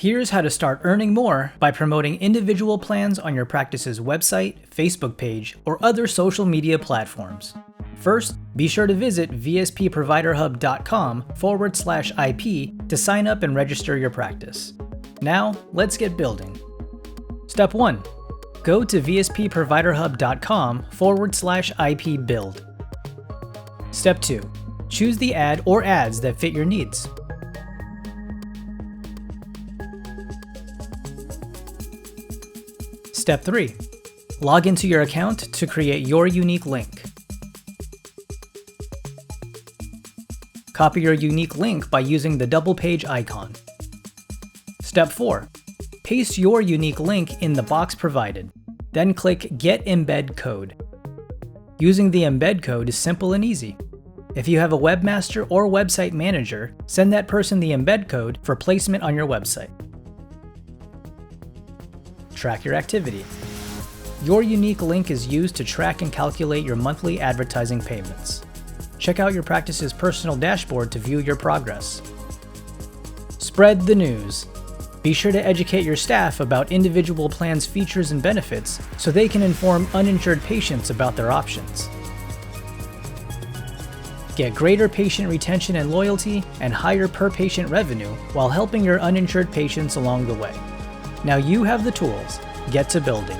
Here's how to start earning more by promoting individual plans on your practice's website, Facebook page, or other social media platforms. First, be sure to visit vspproviderhub.com/IP to sign up and register your practice. Now, let's get building. Step 1. Go to vspproviderhub.com/IP build. Step 2. Choose the ad or ads that fit your needs. Step 3. Log into your account to create your unique link. Copy your unique link by using the double page icon. Step 4. Paste your unique link in the box provided. Then click Get Embed Code. Using the embed code is simple and easy. If you have a webmaster or website manager, send that person the embed code for placement on your website. Track your activity. Your unique link is used to track and calculate your monthly advertising payments. Check out your practice's personal dashboard to view your progress. Spread the news. Be sure to educate your staff about individual plans' features and benefits so they can inform uninsured patients about their options. Get greater patient retention and loyalty and higher per-patient revenue while helping your uninsured patients along the way. Now you have the tools. Get to building.